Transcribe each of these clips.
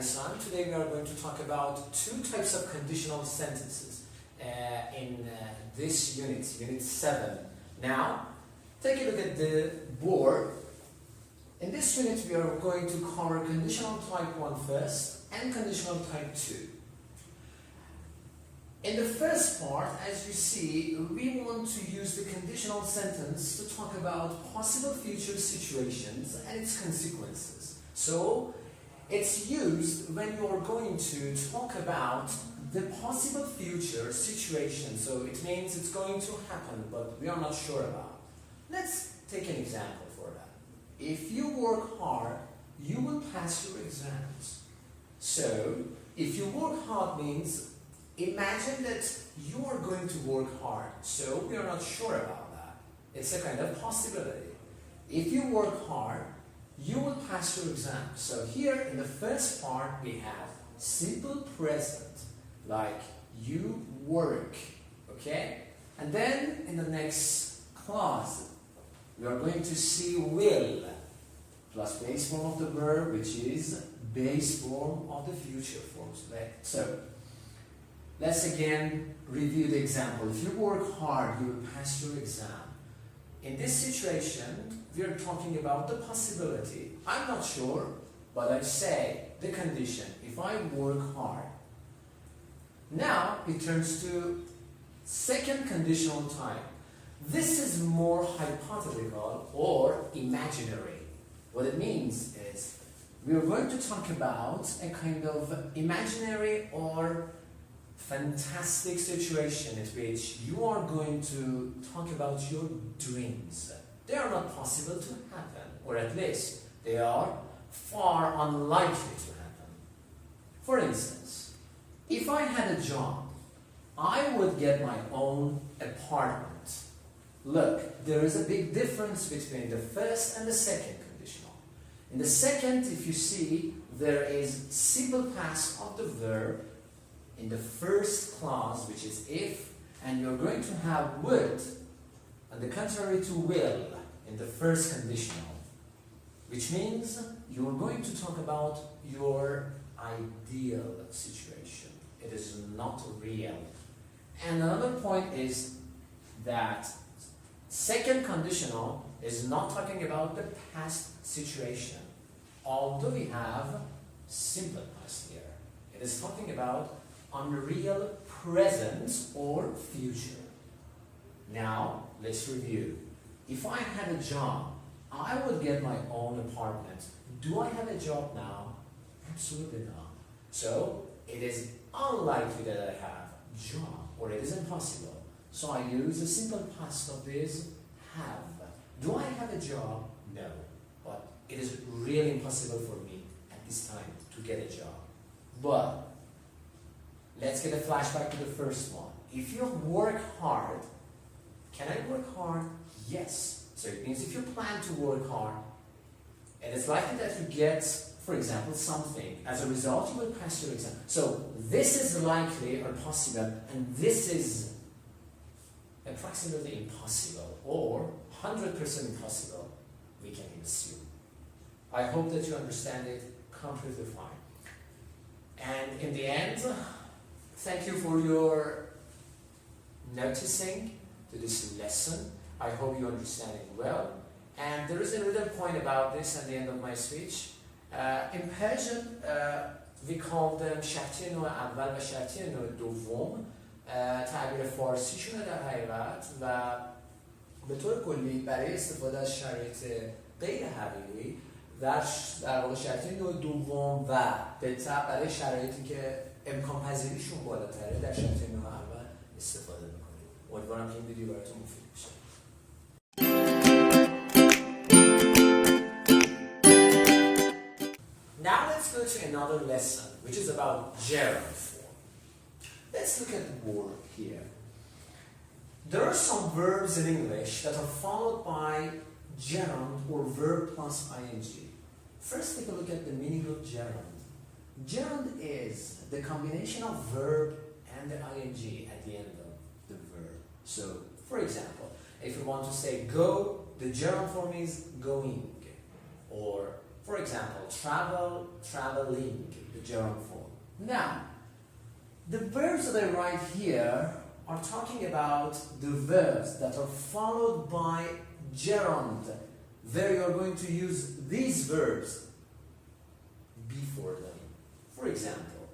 Perdísan. Today we are going to talk about two types of conditional sentences in this unit, Unit 7. Now, take a look at the board. In this unit we are going to cover conditional type 1 first and conditional type 2. In the first part, as you see, we want to use the conditional sentence to talk about possible future situations and its consequences. So, it's used when you are going to talk about the possible future situation. So, it means it's going to happen, but we are not sure about. Let's take an example for that. If you work hard, you will pass your exams. So, if you work hard means imagine that you are going to work hard, so we are not sure about that. It's a kind of possibility. If you work hard, you will pass your exam. So here in the first part we have simple present, like you work, okay? And then in the next clause, we are going to see will, plus base form of the verb, which is base form of the future forms. So, let's again review the example. If you work hard, you will pass your exam. In this situation, we are talking about the possibility. I'm not sure, but I say the condition. If I work hard. Now, it turns to second conditional type. This is more hypothetical or imaginary. What it means is, we are going to talk about a kind of imaginary or fantastic situation in which you are going to talk about your dreams. They are not possible to happen, or at least they are far unlikely to happen. For instance, if I had a job, I would get my own apartment. Look, there is a big difference between the first and the second conditional. In the second, if you see, there is simple past of the verb in the first clause, which is if, and you're going to have would, and the contrary to will, in the first conditional, which means you're going to talk about your ideal situation. It is not real. And another point is that second conditional is not talking about the past situation, although we have simple past here. It is talking about unreal present or future. Now, let's review. If I had a job, I would get my own apartment. Do I have a job now? Absolutely not. So, it is unlikely that I have a job, or it is impossible. So I use the simple past of this have. Do I have a job? No. But it is really impossible for me at this time to get a job. But let's get a flashback to the first one. If you work hard, can I work hard? Yes. So it means if you plan to work hard, and it's likely that you get, for example, something. As a result, you will pass your exam. So this is likely or possible, and this is approximately impossible, or 100% impossible, we can assume. I hope that you understand it completely fine. And in the end, thank you for your noticing to this lesson. I hope you understand it well. And there is a little point about this at the end of my speech. In Persian, we call them شرطی نوع اول و شرطی نوع دوم. تعبیر فارسیشونه در حقیقت و به طور کلی برای استفاده از شرایط غیر حقیقی در واقع شرطی نوع دوم و به طبع برای شرایطی که امکان پذیریشون بالاتره در شرط نوع اول استفاده میکنیم. امیدوارم که این ویدیو براتون مفید بشه. Now let's go to another lesson, which is about gerund form. Let's look at the word here. There are some verbs in English that are followed by gerund or verb plus ing. First, take a look at the meaning of gerund. Gerund is the combination of verb and the ing at the end of the verb. So, for example, if you want to say go, the gerund form is going. Or For example, travel, traveling, the gerund form. Now, the verbs that I write here are talking about the verbs that are followed by gerund. There you are going to use these verbs before them. For example,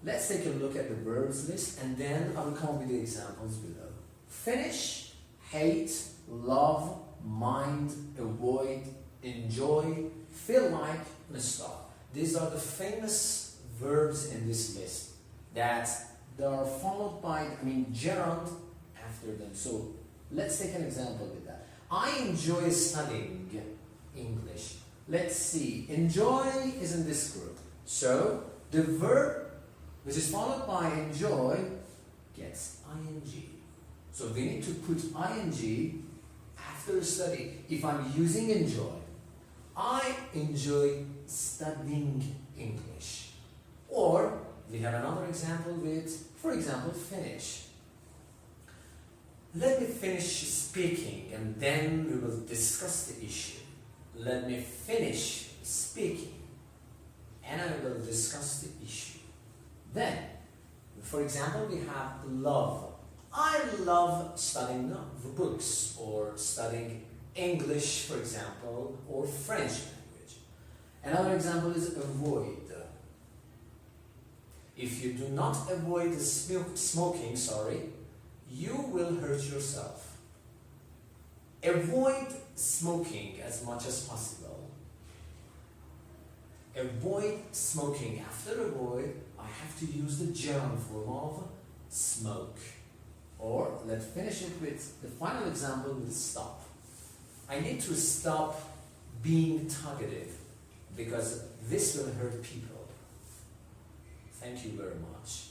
let's take a look at the verbs list and then I will come with the examples below. Finish, hate, love, mind, avoid, enjoy, feel like, and stop. These are the famous verbs in this list that they are followed by, gerund after them. So let's take an example with that. I enjoy studying English. Let's see. Enjoy is in this group. So the verb which is followed by enjoy gets ing. So we need to put ing after study. If I'm using enjoy, I enjoy studying English. Or we have another example with, for example, finish. Let me finish speaking and then we will discuss the issue. Let me finish speaking and I will discuss the issue. Then, for example, we have love. I love studying books or studying English, for example, or French language. Another example is avoid. If you do not avoid smoking, you will hurt yourself. Avoid smoking as much as possible. Avoid smoking. After avoid, I have to use the gerund form of smoke. Or let's finish it with the final example with stop. I need to stop being talkative because this will hurt people. Thank you very much.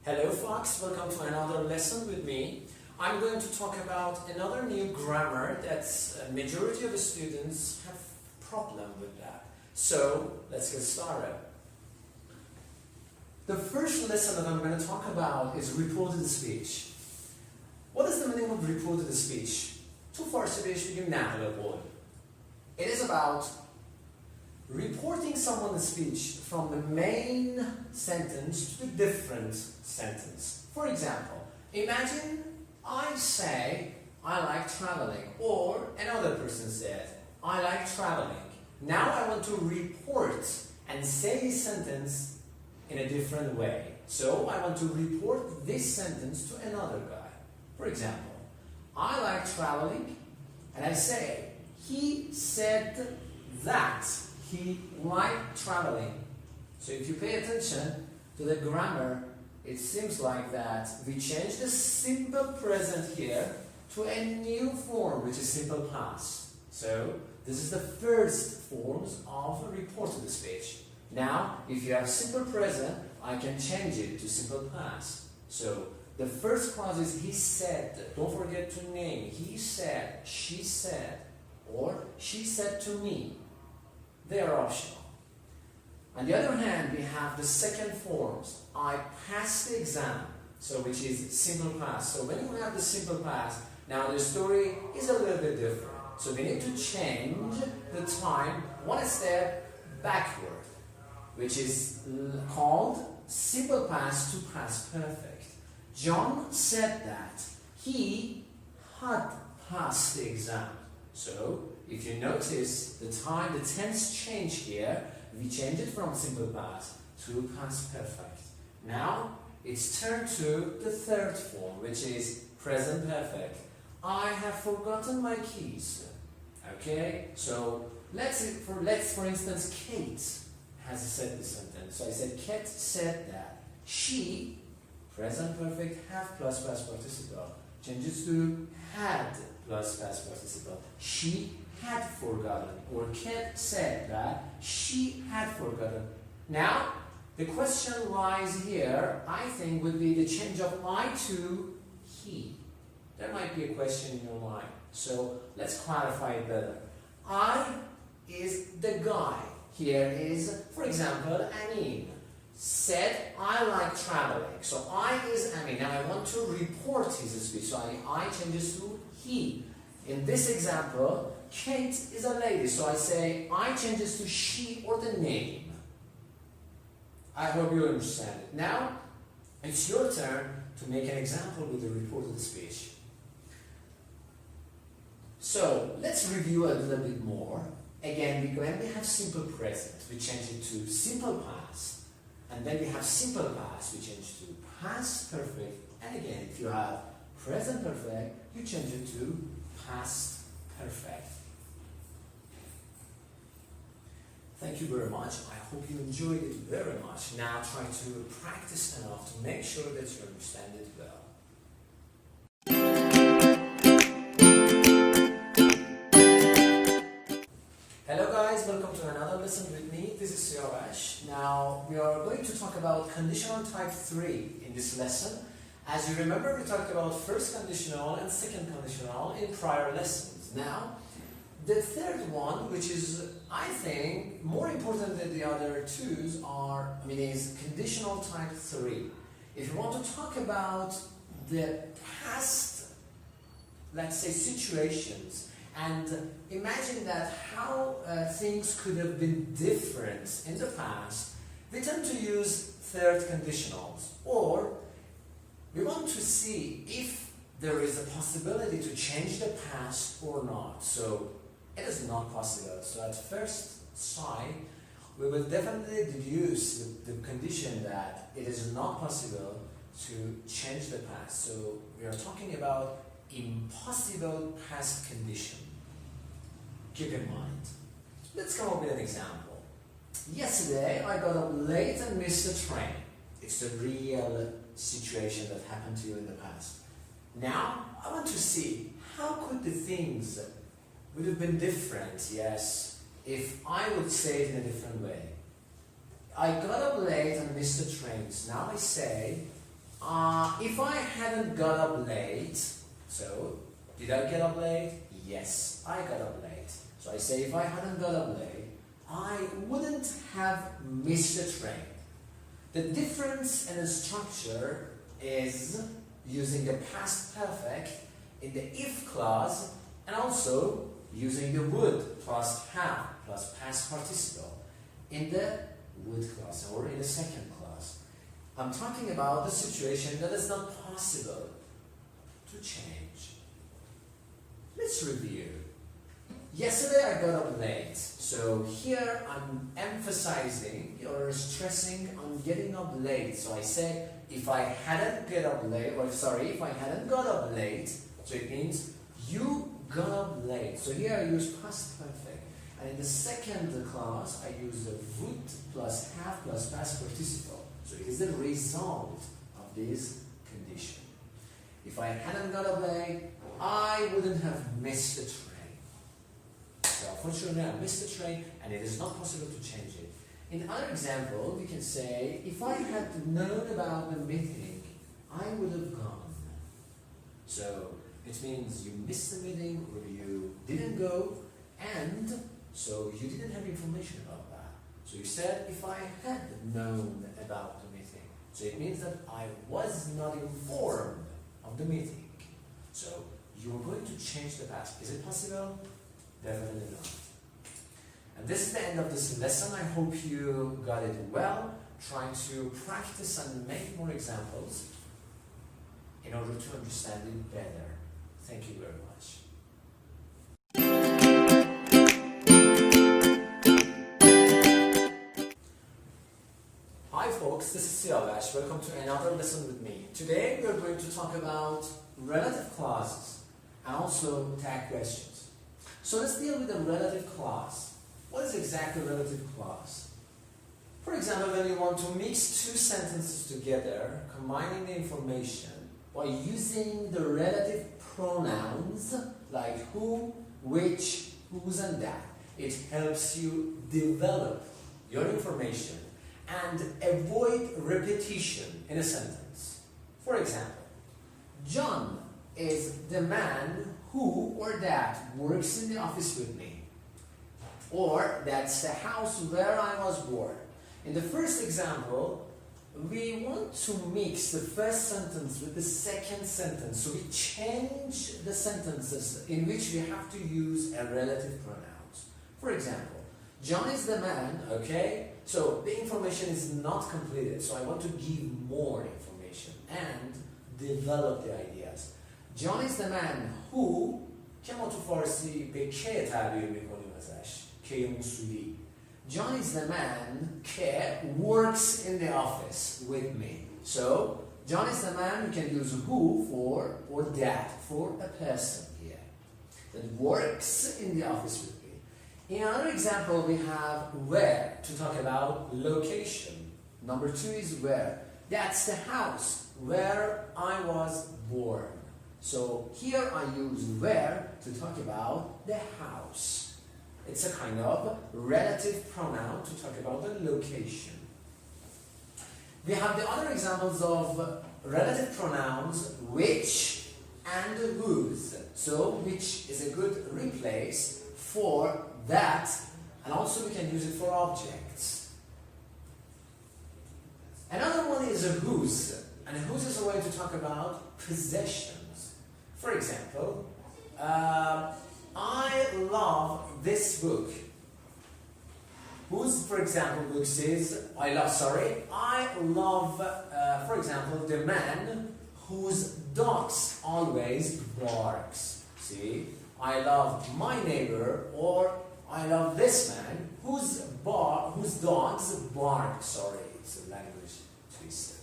Hello folks, welcome to another lesson with me. I'm going to talk about another new grammar that a majority of the students have problem with that. So let's get started. The first lesson that I'm going to talk about is reported speech. What is the meaning of reported speech? تو فارسی بهش میگیم نقل قول. It is about reporting someone's speech from the main sentence to the different sentence. For example, imagine I say I like traveling, or another person said I like traveling. Now I want to report and say this sentence in a different way. So I want to report this sentence to another guy. For example, I like traveling, and I say he said that he liked traveling. So if you pay attention to the grammar, it seems like that we change the simple present here to a new form, which is simple past. So this is the first forms of reported speech. Now, if you have simple present, I can change it to simple past. So the first clause is he said. Don't forget to name. He said, she said, or she said to me. They are optional. On the other hand, we have the second forms. I passed the exam, so which is simple past. So when you have the simple past, now the story is a little bit different. So we need to change the time one step backward, which is called simple past to past perfect. John said that he had passed the exam. So if you notice the time, the tense change here, we change it from simple past to past perfect. Now it's turned to the third form, which is present perfect. I have forgotten my keys. Okay, so let's for instance, Kate has said this sentence. So I said Kate said that. She, present perfect, have plus past participle, changes to had plus past participle. She had forgotten, or Kate said that she had forgotten. Now the question lies here, I think, would be the change of I to he. There might be a question in your mind, so let's clarify it better. I is the guy. Here is, for example, Amin. said, I like traveling. So I is Ami. Now I want to report his speech. So I changes to he. In this example, Kate is a lady. So I say, I changes to she or the name. I hope you understand it. Now, it's your turn to make an example with the reported speech. So, let's review a little bit more. Again, when we have simple present, we change it to simple past. And then we have simple past, we change to past perfect. And again, if you have present perfect, you change it to past perfect. Thank you very much. I hope you enjoyed it very much. Now try to practice enough to make sure that you understand it well. Hello guys, welcome to another lesson with me. This is Siavash. Now we are going to talk about conditional type 3 in this lesson. As you remember, we talked about first conditional and second conditional in prior lessons. Now, the third one, which is, I think, more important than the other twos, is conditional type 3. If you want to talk about the past, let's say, situations, and imagine that how things could have been different in the past, we tend to use third conditionals. Or we want to see if there is a possibility to change the past or not. So it is not possible. So at first sight, we will definitely deduce the condition that it is not possible to change the past. So we are talking about impossible past condition. Keep in mind. Let's come up with an example. Yesterday, I got up late and missed the train. It's a real situation that happened to you in the past. Now, I want to see how could the things would have been different, yes, if I would say it in a different way. I got up late and missed the trains. Now I say, if I hadn't got up late, so, did I get up late? Yes, I got up late. So I say, if I hadn't got up late, I wouldn't have missed the train. The difference in the structure is using the past perfect in the if clause and also using the would plus have plus past participle in the would clause or in the second clause. I'm talking about the situation that is not possible to change. Let's review. Yesterday I got up late, so here I'm emphasizing or stressing on getting up late. So I say if I hadn't got up late, if I hadn't got up late, so it means you got up late. So here I use past perfect. And in the second clause, I use the would plus have plus past participle. So it is the result of this condition. If I hadn't got up late, I wouldn't have missed the train. So unfortunately, I missed the train, and it is not possible to change it. In another example, we can say, if I had known about the meeting, I would have gone. So it means you missed the meeting or you didn't go, and so you didn't have information about that. So you said, if I had known about the meeting. So it means that I was not informed of the meeting. So you're going to change the past. Is it possible? Definitely not. And this is the end of this lesson. I hope you got it well. Try to practice and make more examples in order to understand it better. Thank you very much. Hi folks, this is Siavash. Welcome to another lesson with me. Today we are going to talk about relative clauses and also tag questions. So let's deal with the relative clause. What is exactly a relative clause? For example, when you want to mix two sentences together, combining the information by using the relative pronouns like who, which, whose, and that. It helps you develop your information and avoid repetition in a sentence. For example, John is the man who or that works in the office with me. Or that's the house where I was born. In the first example, we want to mix the first sentence with the second sentence. So we change the sentences in which we have to use a relative pronouns. For example, John is the man, okay? So the information is not completed. So I want to give more information and develop the ideas. John is the man who که ما تو فارسی به که تعبیر میکنیم ازش که موصولی. John is the man که works in the office with me. So John is the man, we can use who for or that for a person here that works in the office with me. In another example, we have where to talk about location. Number 2 is where. That's the house where I was born. So here I use where to talk about the house. It's a kind of relative pronoun to talk about the location. We have the other examples of relative pronouns which and whose. So which is a good replace for that, and also we can use it for objects. Another one is a whose, and whose is a way to talk about possessions. For example, I love this book. Whose, for example, book says, I love, for example, the man whose dogs always barks. See, I love my neighbor, or I love this man whose dogs bark. Sorry, it's a language twist.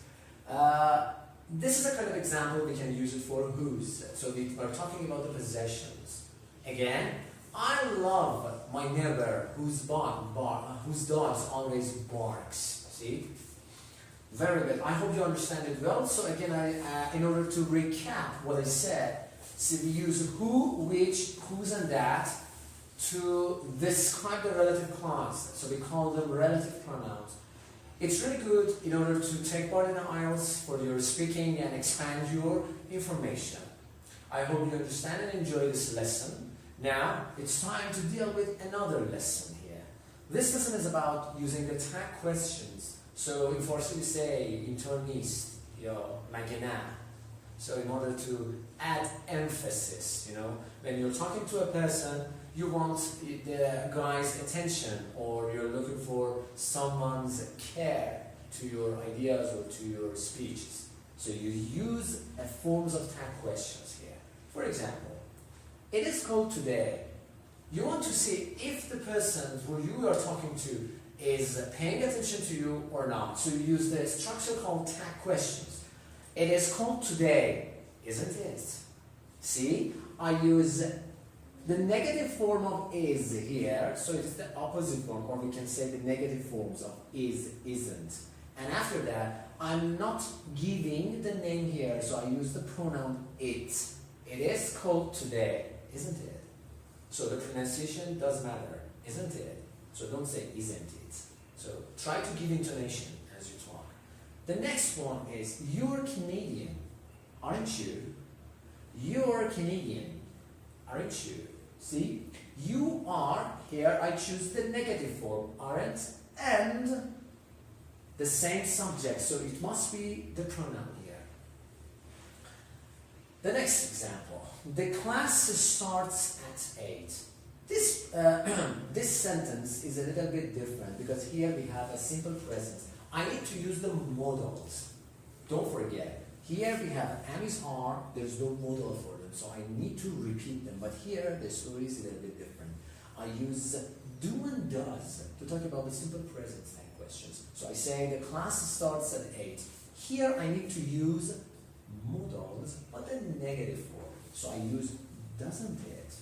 This is a kind of example we can use it for whose. So we are talking about the possessions. Again, I love my neighbor whose dogs always barks. See? Very good. I hope you understand it well. So again, in order to recap what I said, so we use who, which, whose, and that to describe the relative clause. So we call them relative pronouns. It's really good in order to take part in the IELTS for your speaking and expand your information. I hope you understand and enjoy this lesson. Now, it's time to deal with another lesson here. This lesson is about using the tag questions. So in Farsi we say internist, magana. So in order to add emphasis, when you're talking to a person, you want the guy's attention, or you're looking for someone's care to your ideas or to your speeches. So you use forms of tag questions here. For example, it is called today. You want to see if the person who you are talking to is paying attention to you or not. So you use the structure called tag questions. It is called today, isn't it? See, I use the negative form of is here, so it's the opposite form, or we can say the negative forms of is, isn't. And after that, I'm not giving the name here, so I use the pronoun it. It is called today, isn't it? So the pronunciation does matter, isn't it? So don't say isn't it. So try to give intonation as you talk. The next one is you're Canadian, aren't you? You're Canadian, aren't you? See, you are, here I choose the negative form, aren't, and the same subject, so it must be the pronoun here. The next example, the class starts at 8. This sentence is a little bit different because here we have a simple present. I need to use the modals. Don't forget, here we have am is are, there's no modal for them, so I need to repeat them. But here the story is a little bit different. I use do and does to talk about the simple present type questions. So I say the class starts at 8. Here I need to use modals, but the negative form. So I use doesn't it.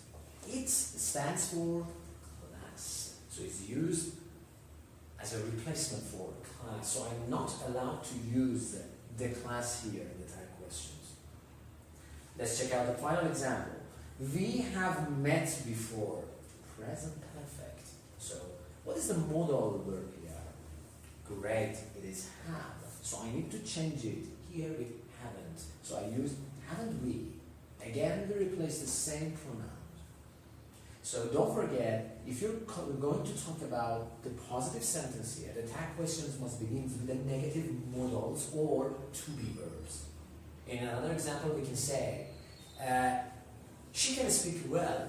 It stands for class. So it's used as a replacement for class. So I'm not allowed to use the class here in the type questions. Let's check out the final example. We have met before. Present perfect. So what is the modal verb here? Great, it is have. So I need to change it here with haven't. So I use haven't we. Again, we replace the same pronoun. So don't forget, if you're going to talk about the positive sentence here, the tag questions must begin with the negative modals or to-be verbs. In another example, we can say, she can speak well,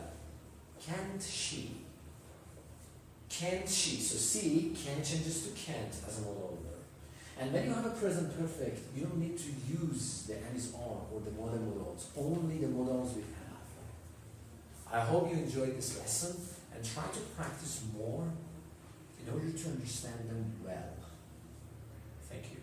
can't she? Can't she? So see, can changes to can't as a modal verb. And when you have a present perfect, you don't need to use the am is on or the modal modals, only the modals we have. I hope you enjoyed this lesson and try to practice more in order to understand them well. Thank you.